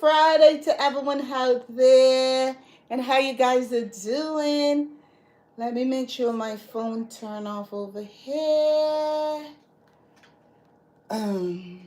Friday to everyone out there, and how you guys are doing. Let me make sure my phone turn off over here. Um,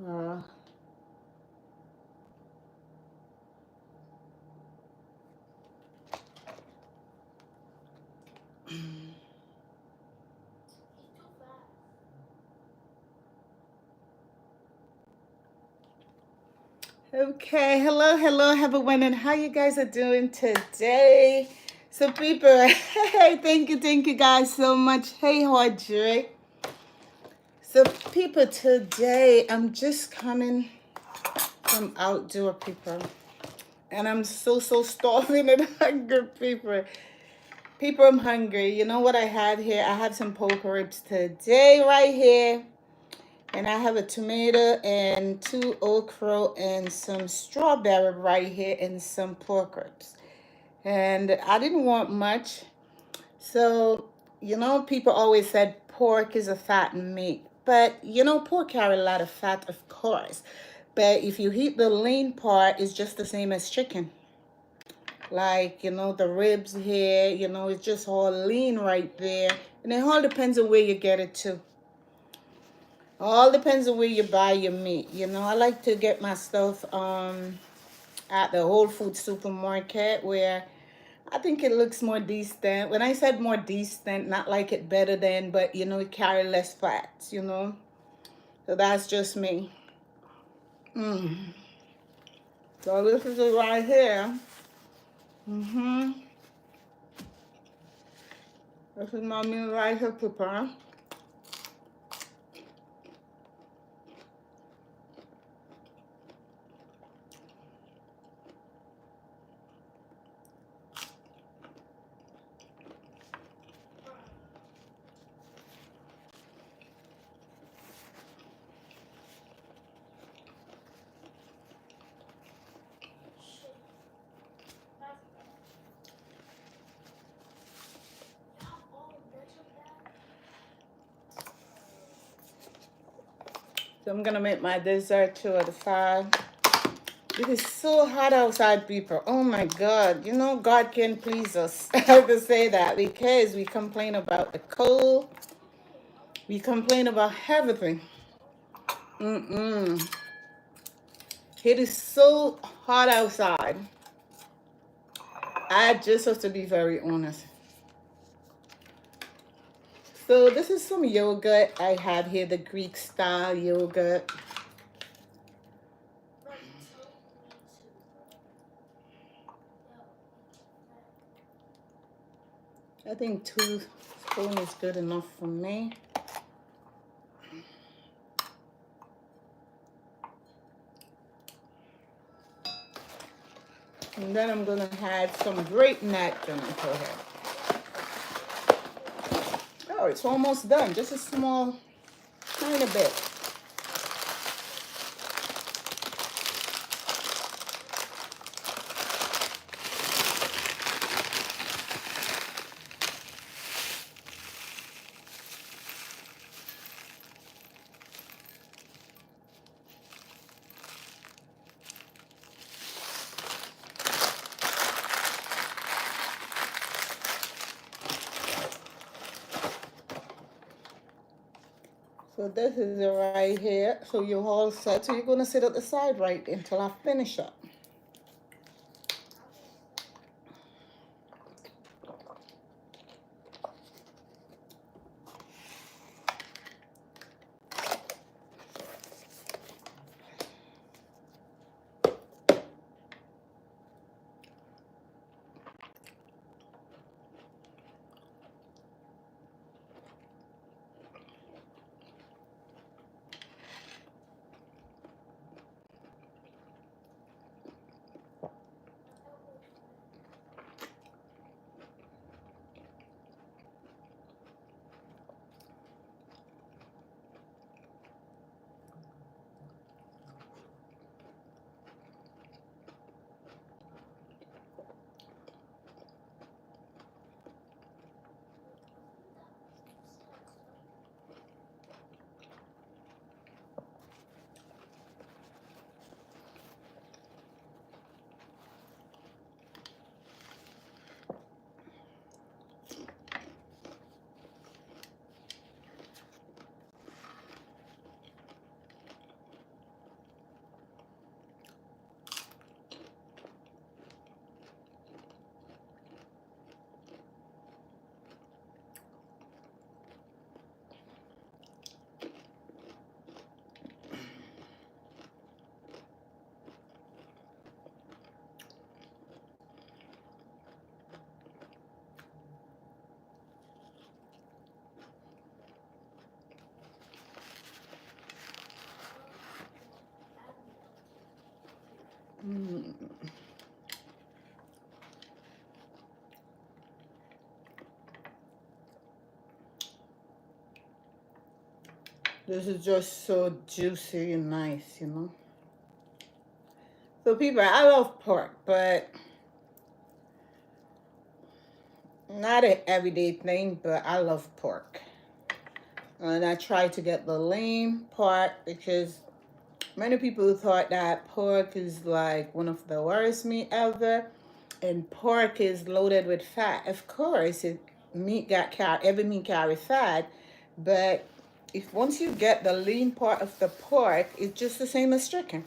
uh, okay, hello, everyone, and how you guys are doing today? So, people, hey, thank you guys so much. Hey, Audrey. So, people, today I'm just coming from outdoor, people. And I'm so starving and hungry, people. People, I'm hungry. You know what I had here? I have some pork ribs today right here. And I have a tomato and two okra and some strawberry right here and some pork ribs. And I didn't want much. So, people always said pork is a fat meat. But, pork carry a lot of fat, of course. But if you eat the lean part, it's just the same as chicken. Like, the ribs here, it's just all lean right there. And it all depends on where you get it to. All depends on where you buy your meat. I like to get my stuff at the Whole Foods supermarket where I think it looks more decent. When I said more decent, not like it better than, but it carry less fats. So that's just me. Mm. So this is it right here. Mm-hmm. This is my meal right here, people. So I'm gonna make my dessert too at the side. It is so hot outside, people. Oh my God. God can please us. I have to say that because we complain about the cold. We complain about everything. Mm-mm. It is so hot outside. I just have to be very honest. So this is some yogurt I have here, the Greek style yogurt. I think 2 spoons is good enough for me. And then I'm gonna add some grape nuts in it. Go ahead. Oh, it's almost done. Just a small, tiny bit. So this is it right here. So you're all set. So you're gonna sit at the side right until I finish up. Mm. This is just so juicy and nice, you know. So people, I love pork, but not an everyday thing, but I love pork. And I try to get the lean part because many people thought that pork is like one of the worst meat ever. And pork is loaded with fat. Of course, every meat carries fat, but if once you get the lean part of the pork, it's just the same as chicken.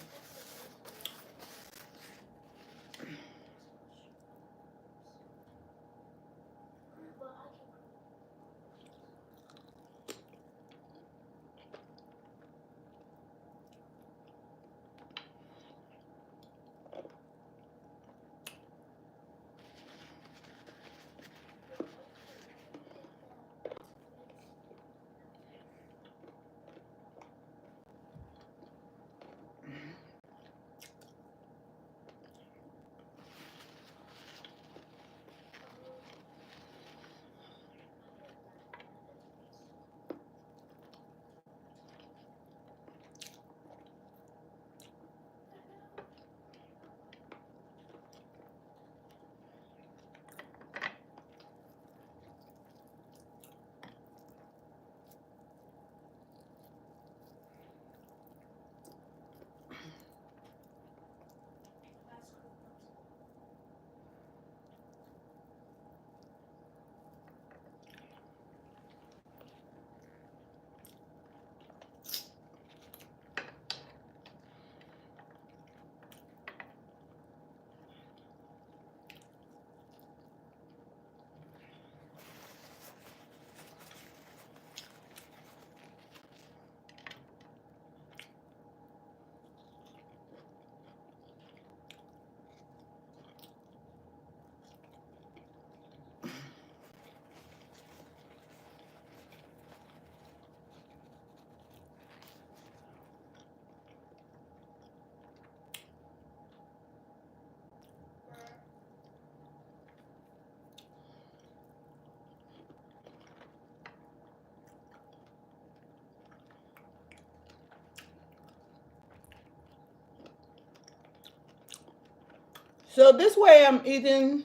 So this way I'm eating.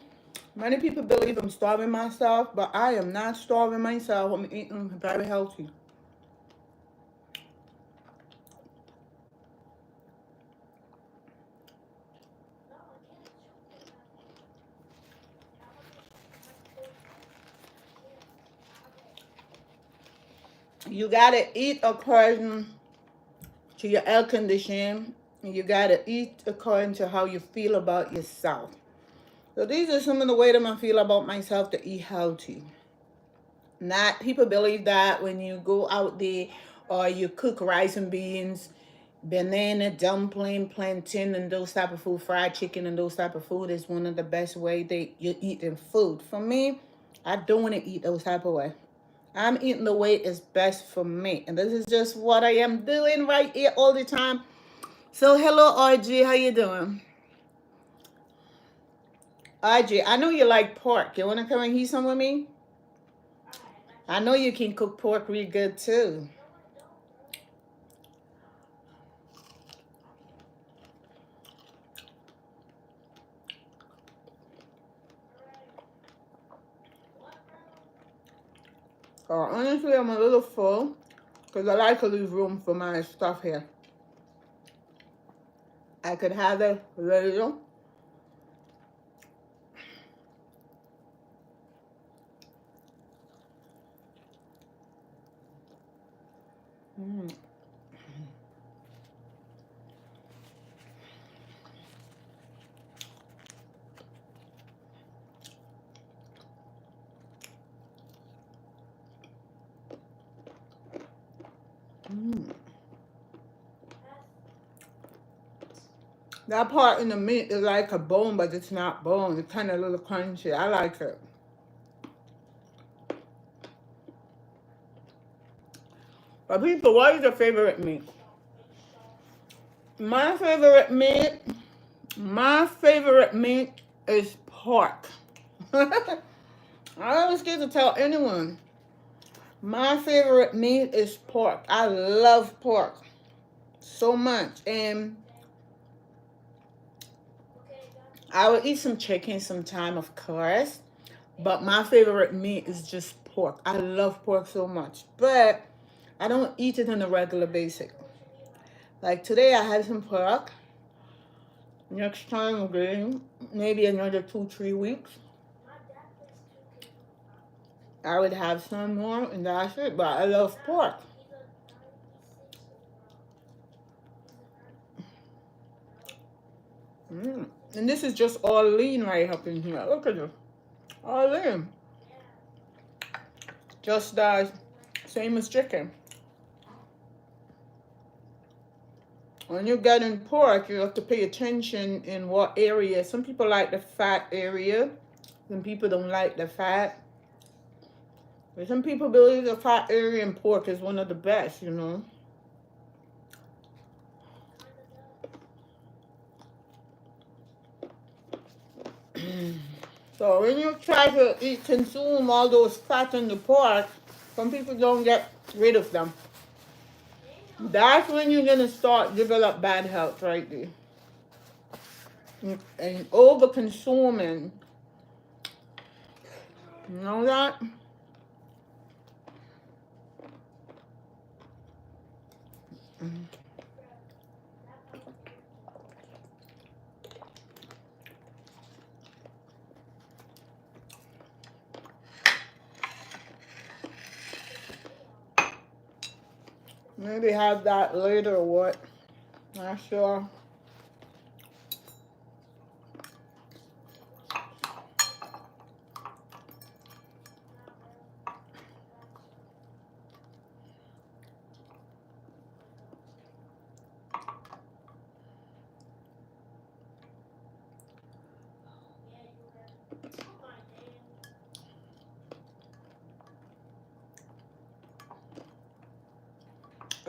Many people believe I'm starving myself, but I am not starving myself. I'm eating very healthy. You gotta eat according to your air condition. You gotta eat according to how you feel about yourself. So these are some of the way that I feel about myself to eat healthy. Not people believe that when you go out there or you cook rice and beans, banana, dumpling, plantain, and those type of food, fried chicken, and those type of food is one of the best way that you eating food. For me, I don't want to eat those type of way. I'm eating the way is best for me, and this is just what I am doing right here all the time. So hello, RG, how you doing? RG, I know you like pork. You want to come and eat some with me? I know you can cook pork real good too. Honestly, I'm a little full because I like to leave room for my stuff here. I could have it later. Mm. Mm. That part in the meat is like a bone, but it's not bone. It's kind of a little crunchy. I like it. But people, what is your favorite meat? My favorite meat My favorite meat is pork. I always get to tell anyone. My favorite meat is pork. I love pork so much. And I would eat some chicken sometime, of course. But my favorite meat is just pork. I love pork so much. But I don't eat it on a regular basis. Like today I had some pork. Next time again, maybe another 2, 3 weeks, I would have some more and that's it. But I love pork. And this is just all lean right up in here. Look at this. All lean. Just as same as chicken. When you're getting pork, you have to pay attention in what area. Some people like the fat area. Some people don't like the fat. But some people believe the fat area in pork is one of the best, you know. So when you try to consume all those fat in the pork, some people don't get rid of them. That's when you're gonna start develop bad health right there. And over consuming. You know that? Maybe have that later or what? Not sure.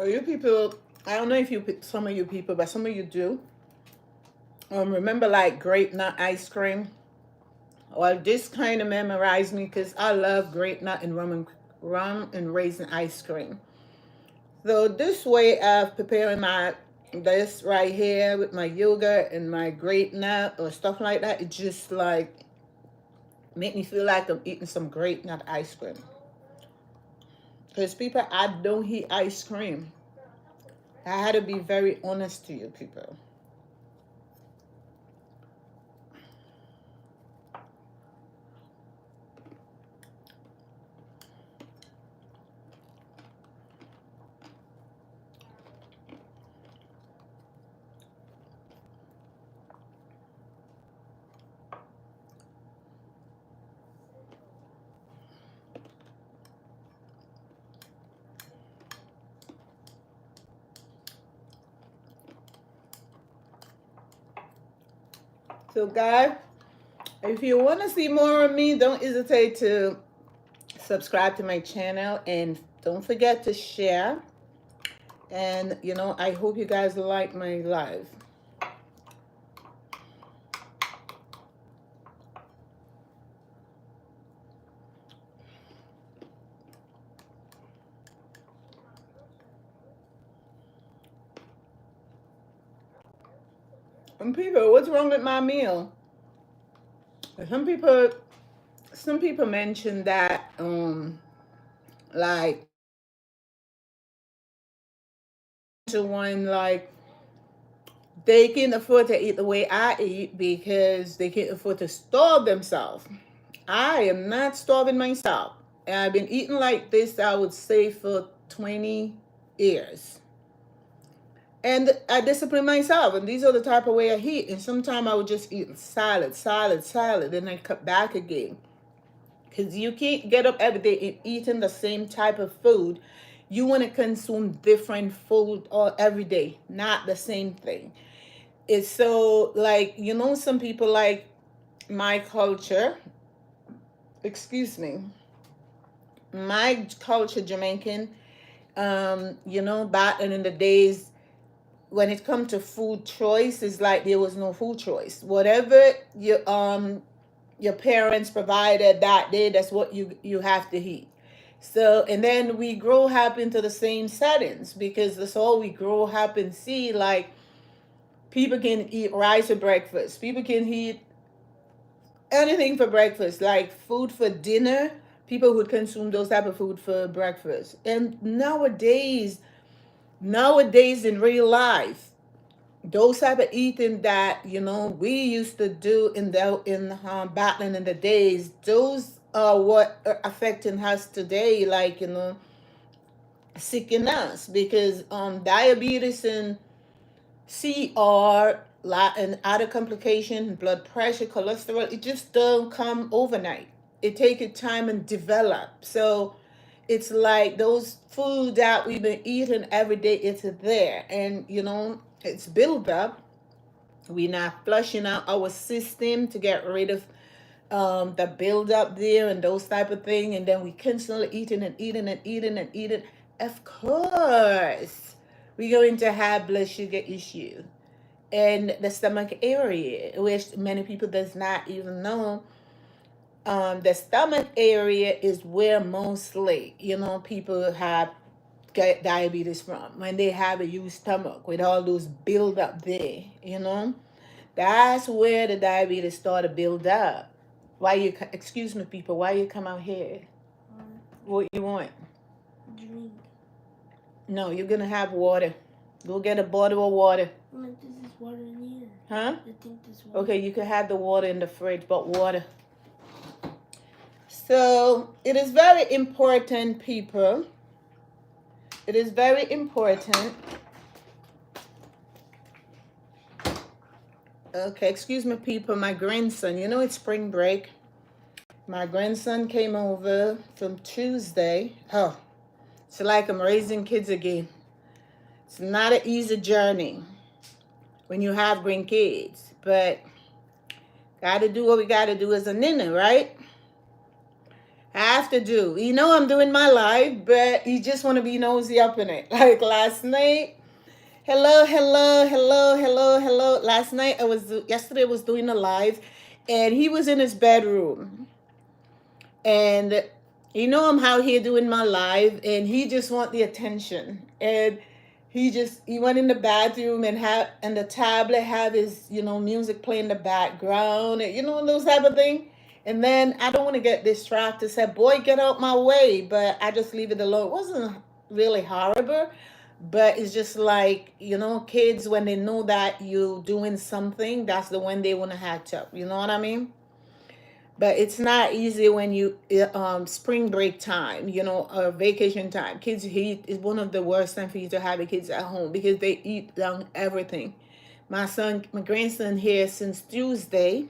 You people, I don't know if you, some of you people, but some of you do. Remember like grape nut ice cream? Well, this kind of memorized me because I love grape nut and rum and raisin ice cream. So this way of preparing this right here with my yogurt and my grape nut or stuff like that, it just like make me feel like I'm eating some grape nut ice cream. Because people, I don't eat ice cream. I had to be very honest to you people. So guys, if you want to see more of me, don't hesitate to subscribe to my channel and don't forget to share. And you know, I hope you guys like my live. And people, what's wrong with my meal? Some people mention that like to one like they can afford to eat the way I eat because they can't afford to starve themselves. I am not starving myself. And I've been eating like this, I would say, for 20 years. And I discipline myself. And these are the type of way I eat. And sometimes I would just eat salad. And I cut back again. Because you can't get up every day and eating the same type of food. You want to consume different food all every day, not the same thing. It's so like, you know, some people like my culture, excuse me, my culture, Jamaican, you know, back in the days, when it comes to food choice, it's like there was no food choice. Whatever your parents provided that day, that's what you have to eat. So, and then we grow up into the same settings because that's all we grow up and see. Like, people can eat rice for breakfast. People can eat anything for breakfast, like food for dinner. People would consume those type of food for breakfast. And nowadays in real life, those type of eating that we used to do in battling in the days, those are what are affecting us today, like sicking us because diabetes and CR and other complications, blood pressure, cholesterol, it just don't come overnight. It take its time and develop. So it's like those food that we've been eating every day, it's there. And it's built up. We're not flushing out our system to get rid of the build up there and those type of thing. And then we constantly eating and eating and eating and eating. Of course, we're going to have blood sugar issue in the stomach area, which many people does not even know. The stomach area is where mostly people have get diabetes from, when they have a huge stomach with all those build up there. That's where the diabetes start to build up. Excuse me, people, why you come out here? What you want? Drink. No, you're gonna have water. Go get a bottle of water. Like, this is water in here. Huh? I think this water. Okay, you can have the water in the fridge, but water. So it is very important, people. It is very important. Okay, excuse me, people. My grandson, it's spring break. My grandson came over from Tuesday. Oh, it's like I'm raising kids again. It's not an easy journey when you have grandkids, but gotta do what we gotta do as a nina, right? I have to do. I'm doing my life, but you just want to be nosy up in it. Like last night. Hello. Last night yesterday I was doing a live, and he was in his bedroom. And I'm out here doing my live, and he just want the attention. And he went in the bathroom and the tablet have his music playing in the background, and those type of thing. And then I don't want to get distracted. Said, boy, get out my way. But I just leave it alone. It wasn't really horrible. But it's just like, kids, when they know that you're doing something, that's the one they want to hatch up. You know what I mean? But it's not easy when you, spring break time, or vacation time. Kids eat is one of the worst time for you to have the kids at home because they eat down everything. My grandson here since Tuesday.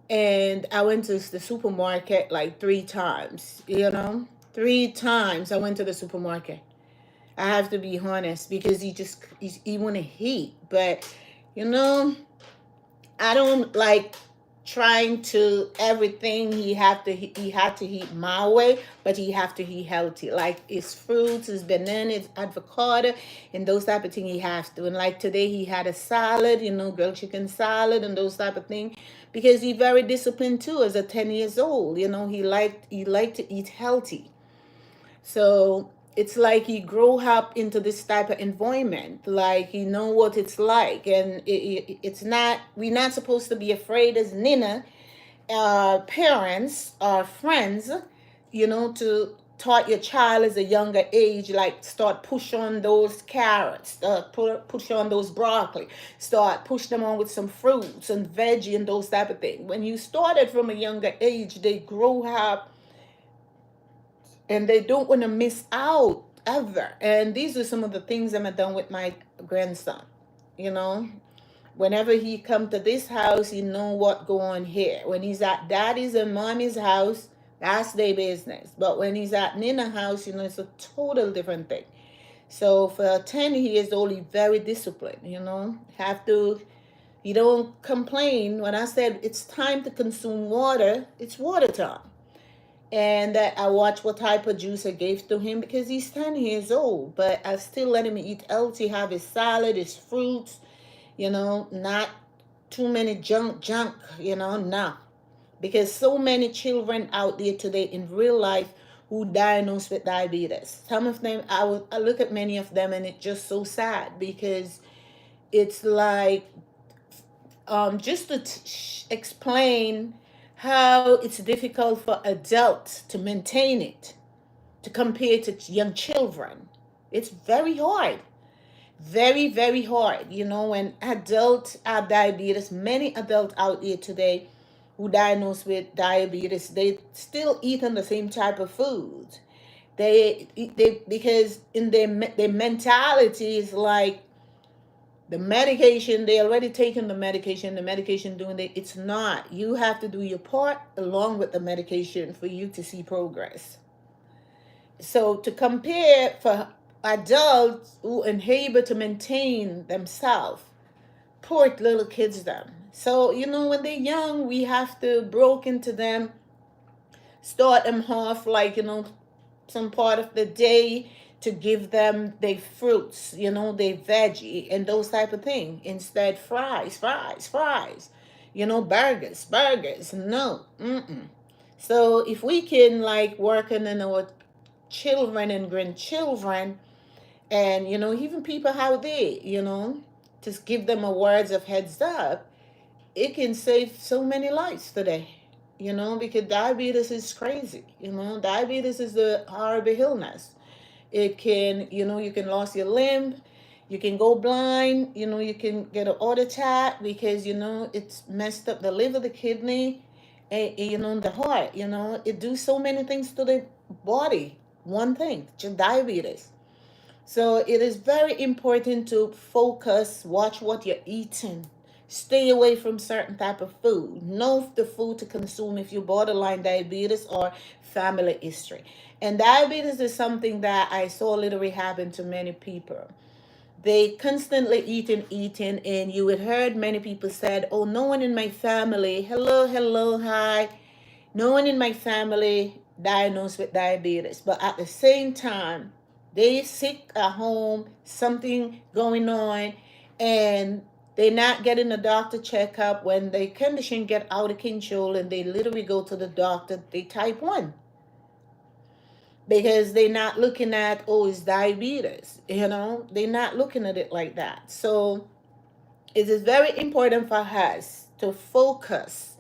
And I went to the supermarket like 3 times, 3 times I went to the supermarket. I have to be honest because he want to eat. But, I don't like trying to everything he had to eat my way, but he have to eat healthy. Like his fruits, his bananas, avocado, and those type of things he has to. And like today he had a salad, grilled chicken salad and those type of things. Because he's very disciplined too as a 10 years old. He liked to eat healthy. So it's like he grew up into this type of environment. Like he know what it's like. And it's not, we're not supposed to be afraid as Nina, parents, friends, to taught your child as a younger age, like start push on those carrots, push on those broccoli, start push them on with some fruits and veggie and those type of things. When you started from a younger age, they grow up and they don't want to miss out ever. And these are some of the things I'm done with my grandson. Whenever he come to this house, he know what go on here. When he's at daddy's and mommy's house, that's their business. But when he's at Nina's house, it's a total different thing. So for 10 years old, he's very disciplined, he don't complain. When I said it's time to consume water, it's water time. And I watch what type of juice I gave to him because he's 10 years old. But I still let him eat healthy, have his salad, his fruits, not too many junk, no. Because so many children out there today in real life who diagnosed with diabetes. Some of them, I look at many of them and it's just so sad because it's like just to explain how it's difficult for adults to maintain it to compare to young children. It's very hard. Very, very hard. When adults have diabetes, many adults out there today who diagnosed with diabetes, they still eating the same type of food. They because in their mentality is like the medication, they already taken the medication doing it. It's not. You have to do your part along with the medication for you to see progress. So to compare for adults who are able to maintain themselves, poor little kids them. So, when they're young, we have to broke into them, start them off like, some part of the day to give them their fruits, their veggie and those type of thing. Instead, fries, burgers. No. Mm-mm. So if we can like work on our children and grandchildren and, even people out there, just give them a words of heads up, it can save so many lives today, because diabetes is crazy. Diabetes is a horrible illness. It can, you can lose your limb, you can go blind, you can get a heart attack because, it's messed up the liver, the kidney, and, the heart, it do so many things to the body. One thing, just diabetes. So it is very important to focus, watch what you're eating. Stay away from certain type of food. Know the food to consume if you borderline diabetes or family history. And diabetes is something that I saw literally happen to many people. They constantly eating, and you had heard many people said, "Oh, no one in my family, hello, hi, no one in my family diagnosed with diabetes." But at the same time, they sick at home, something going on, and they're not getting a doctor checkup. When the condition get out of control and they literally go to the doctor, they type 1 because they're not looking at, oh, it's diabetes. They're not looking at it like that. So it is very important for us to focus,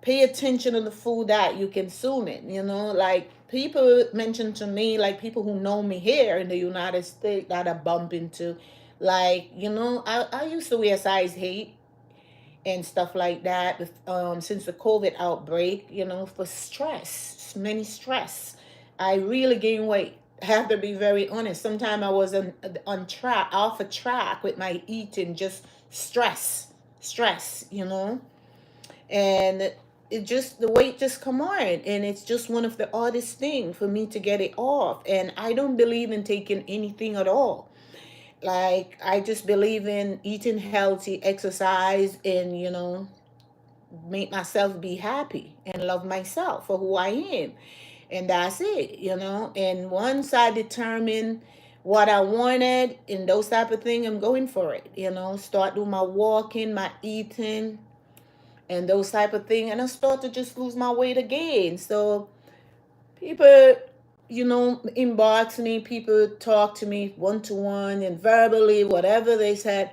pay attention to the food that you consuming. Like people mention to me, like people who know me here in the United States that I bump into, like, I used to wear size 8 and stuff like that since the COVID outbreak, for stress, many stress. I really gained weight. I have to be very honest. Sometimes I was on track, off a track with my eating, just stress, and it just, the weight just come on, and it's just one of the hardest thing for me to get it off. And I don't believe in taking anything at all. Like, I just believe in eating healthy, exercise, and, make myself be happy and love myself for who I am. And that's it, And once I determine what I wanted and those type of things, I'm going for it, Start doing my walking, my eating, and those type of things. And I start to just lose my weight again. So people, inbox me, people talk to me one-to-one and verbally, whatever they said,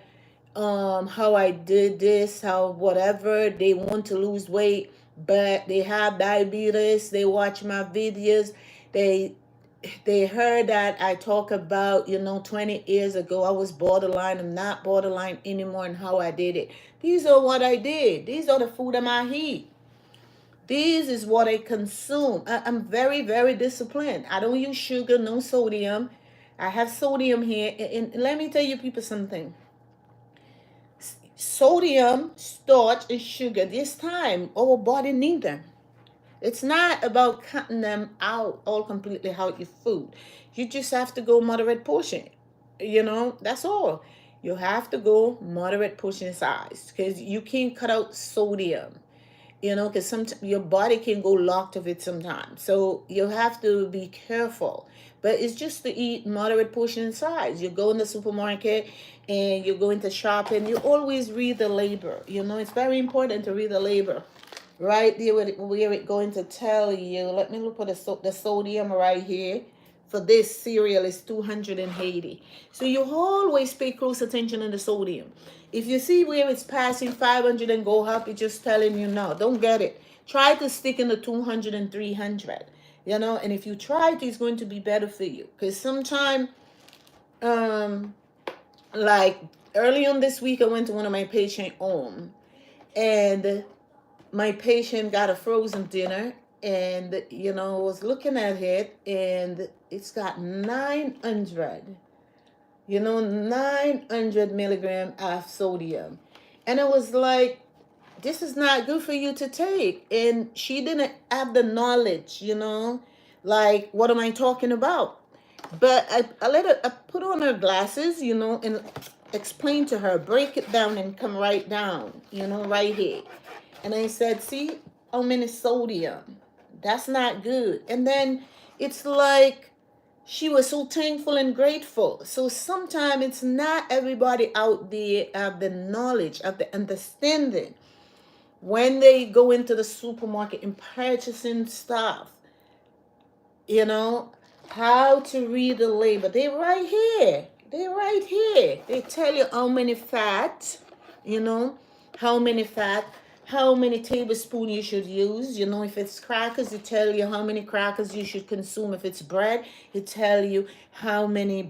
how I did this, how whatever, they want to lose weight, but they have diabetes, they watch my videos, they they heard that I talk about, 20 years ago, I was borderline. I'm not borderline anymore, and how I did it. These are what I did. These are the food that I eat. This is what I consume. I'm very, very disciplined. I don't use sugar, no sodium. I have sodium here. And let me tell you people something. Sodium, starch, and sugar, this time, our body need them. It's not about cutting them out all completely out your food. You just have to go moderate portion. That's all. You have to go moderate portion size because you can't cut out sodium. because sometimes your body can go locked of it sometimes. So you have to be careful. But it's just to eat moderate portion size. You go in the supermarket and you go into shopping, you always read the label. It's very important to read the label. Right there where it going to tell you. Let me look at the sodium right here. For this cereal is 280. So you always pay close attention to the sodium. If you see where it's passing 500 and go up, it's just telling you no, don't get it. Try to stick in the 200 and 300. And if you try it, it's going to be better for you. Because sometimes, like early on this week, I went to one of my patient home, and my patient got a frozen dinner, and was looking at it, and it's got 900 milligram of sodium. And it was like, this is not good for you to take. And she didn't have the knowledge, like, what am I talking about? But I put on her glasses, and explain to her, break it down and come right down, right here. And I said, see how many sodium? That's not good. And then it's like she was so thankful and grateful. So sometimes it's not everybody out there have the knowledge, of the understanding. When they go into the supermarket and purchasing stuff, how to read the label. They're right here. They tell you how many fat, how many fat, how many tablespoons you should use. If it's crackers, it tell you how many crackers you should consume. If it's bread, it tell you how many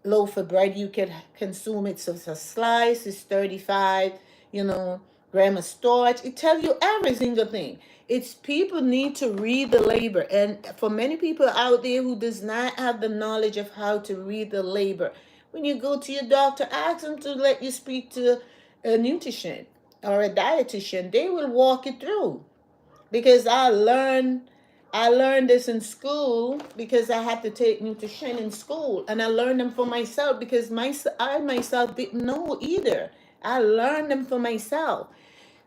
loaf of bread you can consume. It's a slice, it's 35, gram of starch. It tell you every single thing. It's people need to read the label. And for many people out there who does not have the knowledge of how to read the label, when you go to your doctor, ask them to let you speak to a nutrition or a dietitian. They will walk you through. Because I learned this in school, because I had to take nutrition in school, and I learned them for myself because I myself didn't know either. I learned them for myself.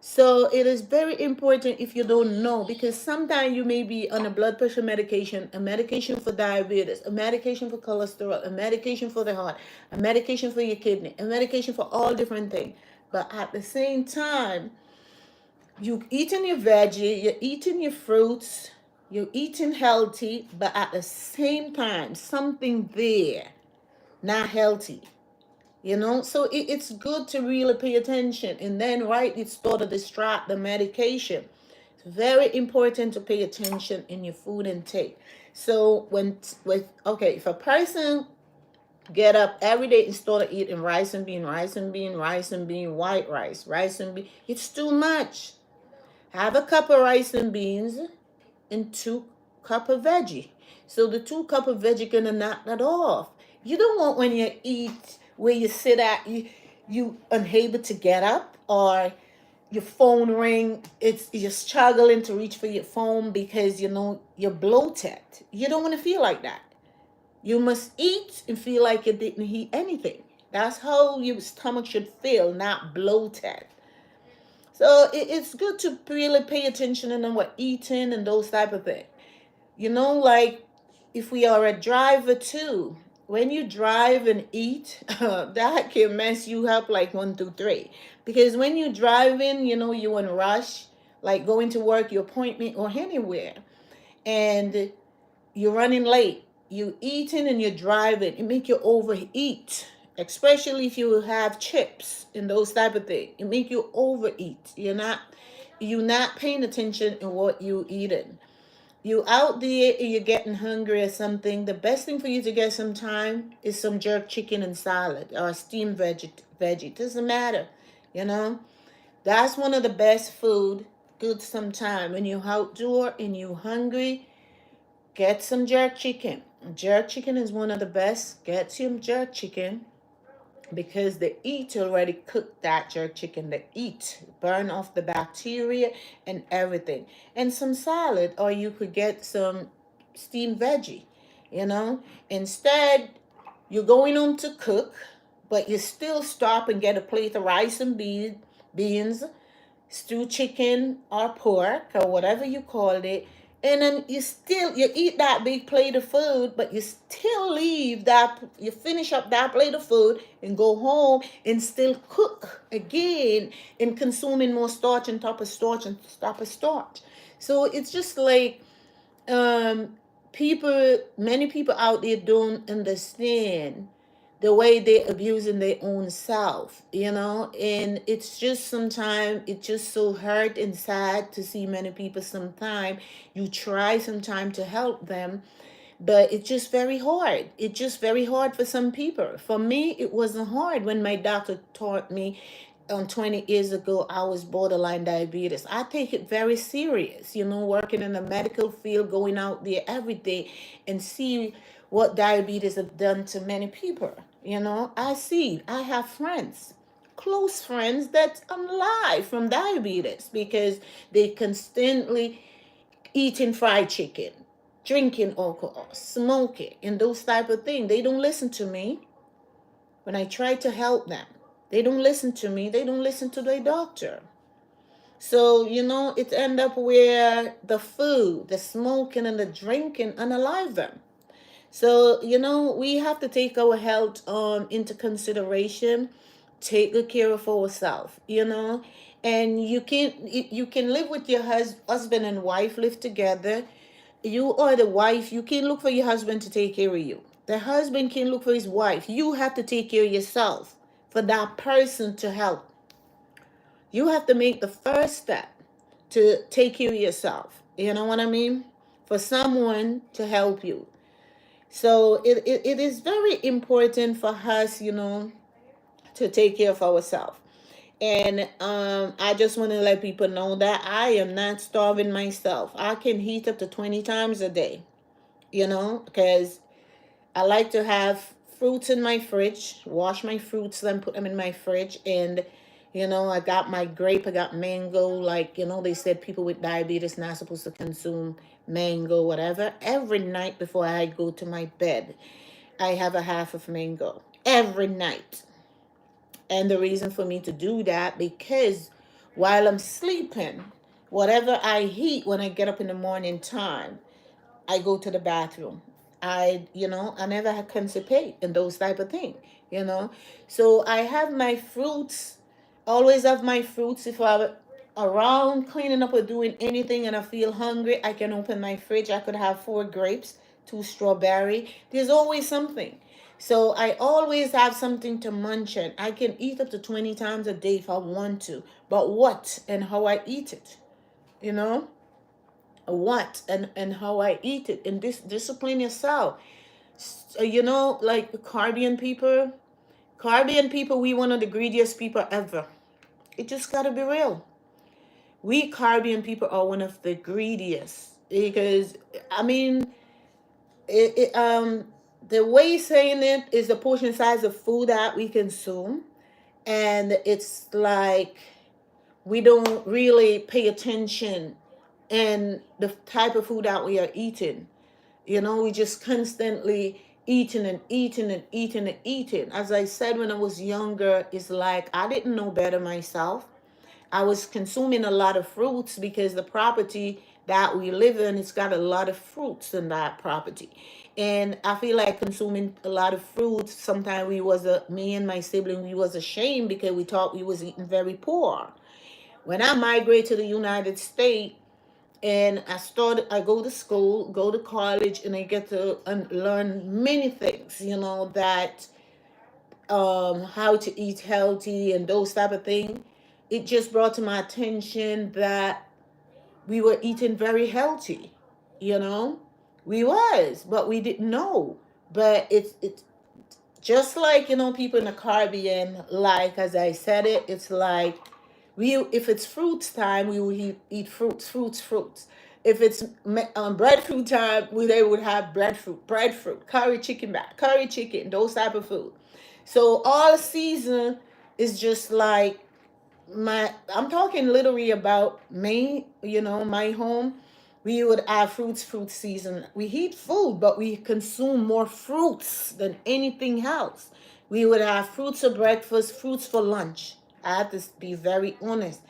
So it is very important if you don't know, because sometimes you may be on a blood pressure medication, a medication for diabetes, a medication for cholesterol, a medication for the heart, a medication for your kidney, a medication for all different things. But at the same time, you eating your veggie, you're eating your fruits, you're eating healthy, but at the same time, something there not healthy. So it's good to really pay attention, and then it start to distract the medication. It's very important to pay attention in your food intake. So if a person get up every day and start eating rice and bean, white rice and bean, it's too much. Have a cup of rice and beans and 2 cup of veggie. So the 2 cup of veggie gonna knock that off. You don't want when you eat where you sit at, you unable to get up, or your phone ring, you're struggling to reach for your phone because you're bloated. You don't want to feel like that. You must eat and feel like you didn't eat anything. That's how your stomach should feel, not bloated. So it's good to really pay attention to what eating and those type of things. Like if we are a driver too, when you drive and eat, that can mess you up like 1, 2, 3. Because when you driving, you in a rush, like going to work, your appointment, or anywhere, and you're running late, you eating and you're driving, it make you overeat. Especially if you have chips and those type of things, it make you overeat. You're not paying attention in what you eating. You out there and you're getting hungry or something, the best thing for you to get some time is some jerk chicken and salad or steamed veggie. Doesn't matter, you know. That's one of the best food. Good sometime when you're outdoor and you're hungry, get some jerk chicken. Jerk chicken is one of the best. Get some jerk chicken, because the heat already cooked that jerk chicken. The heat burn off the bacteria and everything. And some salad, or you could get some steamed veggie, Instead, you're going home to cook, but you still stop and get a plate of rice and beans, stewed chicken or pork or whatever you called it, and then you eat that big plate of food, but you still leave that, you finish up that plate of food and go home and still cook again and consuming more starch on top of starch and top of starch. So it's just like, um many people out there don't understand the way they're abusing their own self, and it's just sometimes it's just so hurt and sad to see many people. Sometimes you try sometime to help them, but it's just very hard. It's just very hard for some people. For me, it wasn't hard when my doctor taught me 20 years ago I was borderline diabetes. I take it very serious, working in the medical field, going out there every day and see what diabetes have done to many people. I have friends, close friends that alive from diabetes because they constantly eating fried chicken, drinking alcohol, smoking, and those type of things. They don't listen to me when I try to help them. They don't listen to me. They don't listen to their doctor. So, it end up where the food, the smoking, and the drinking unalive them. So, we have to take our health into consideration, take good care of ourselves, and you can live with your husband and wife, live together. You are the wife, you can look for your husband to take care of you. The husband can look for his wife. You have to take care of yourself for that person to help. You have to make the first step to take care of yourself. You know what I mean? For someone to help you. So it is very important for us, to take care of ourselves. And I just want to let people know that I am not starving myself. I can eat up to 20 times a day, because I like to have fruits in my fridge, wash my fruits, then put them in my fridge. And, I got my grape, I got mango. Like, they said people with diabetes not supposed to consume mango, whatever. Every night before I go to my bed, I have a half of mango every night. And the reason for me to do that, because while I'm sleeping, whatever I eat when I get up in the morning time, I go to the bathroom. I never had constipate and those type of things, So I have my fruits, always have my fruits. If I'm around cleaning up or doing anything and I feel hungry, I can open my fridge. I could have 4 grapes, 2 strawberry. There's always something. So I always have something to munch on. I can eat up to 20 times a day if I want to. But what and how I eat it, you know? What and how I eat it, and discipline yourself. Like Caribbean people, we one of the greediest people ever. It just gotta be real. We Caribbean people are one of the greediest because I mean, the way saying it is the portion size of food that we consume, and it's like we don't really pay attention and the type of food that we are eating. We just constantly eating and eating and eating and eating. As I said, when I was younger, it's like I didn't know better myself. I was consuming a lot of fruits because the property that we live in, it's got a lot of fruits in that property. And I feel like consuming a lot of fruits, sometimes me and my sibling, we was ashamed because we thought we was eating very poor. When I migrated to the United States, and I go to school, go to college, and I get to learn many things, that how to eat healthy and those type of things. It just brought to my attention that we were eating very healthy, you know. We was, but we didn't know. But it's just like, people in the Caribbean, like as I said it's like if it's fruits time, we will eat fruits. If it's breadfruit time, they would have breadfruit, curry chicken, those type of food. So all season is just like I'm talking literally about me, my home. We would have fruit season. We eat food, but we consume more fruits than anything else. We would have fruits for breakfast, fruits for lunch. I have to be very honest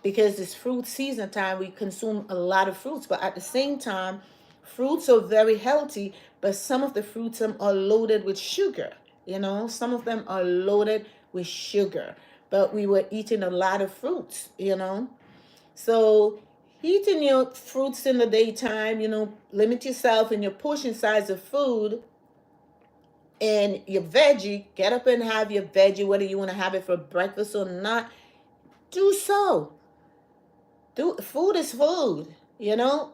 because it's fruit season time. We consume a lot of fruits, but at the same time, fruits are very healthy, but some of the fruits are loaded with sugar. Some of them are loaded with sugar, but we were eating a lot of fruits. So eating your fruits in the daytime, limit yourself in your portion size of food. And your veggie, get up and have your veggie, whether you want to have it for breakfast or not. Do so. Food is food.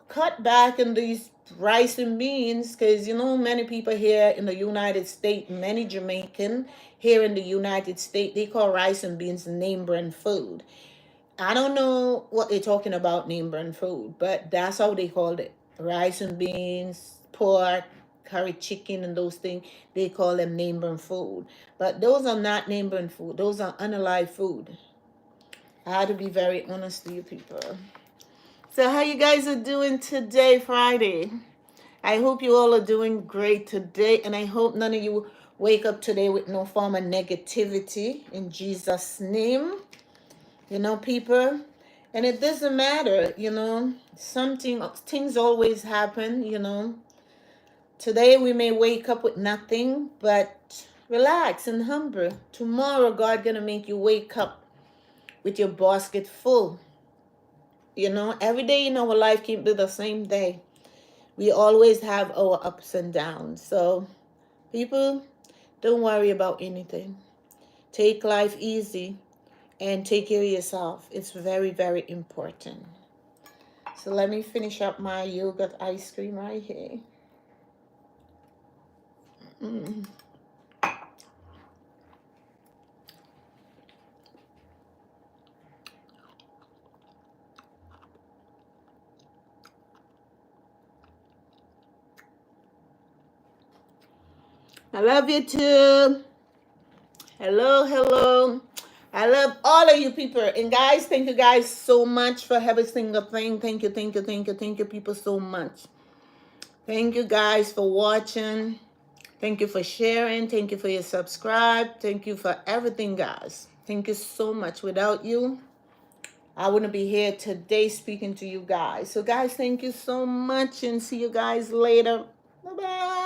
Cut back on these rice and beans, because many people here in the United States, many Jamaican here in the United States, they call rice and beans name brand food. I don't know what they're talking about name brand food, but that's how they called it. Rice and beans, pork, curry chicken, and those things, they call them name brand food. But those are not name brand food. Those are unalive food. I had to be very honest with you people. So how you guys are doing today, Friday? I hope you all are doing great today, and I hope none of you wake up today with no form of negativity in Jesus' name. People. And it doesn't matter, things always happen. Today we may wake up with nothing, but relax and humble. Tomorrow God gonna make you wake up with your basket full. Every day in our life can't be the same day. We always have our ups and downs. So people, don't worry about anything. Take life easy and take care of yourself. It's very, very important. So let me finish up my yogurt ice cream right here. I love you too. Hello, hello. I love all of you people. And guys, thank you guys so much for every single thing. Thank you, thank you, thank you, thank you people so much. Thank you guys for watching. Thank you for sharing. Thank you for your subscribe. Thank you for everything, guys. Thank you so much. Without you, I wouldn't be here today speaking to you guys. So guys, thank you so much, and see you guys later. Bye-bye.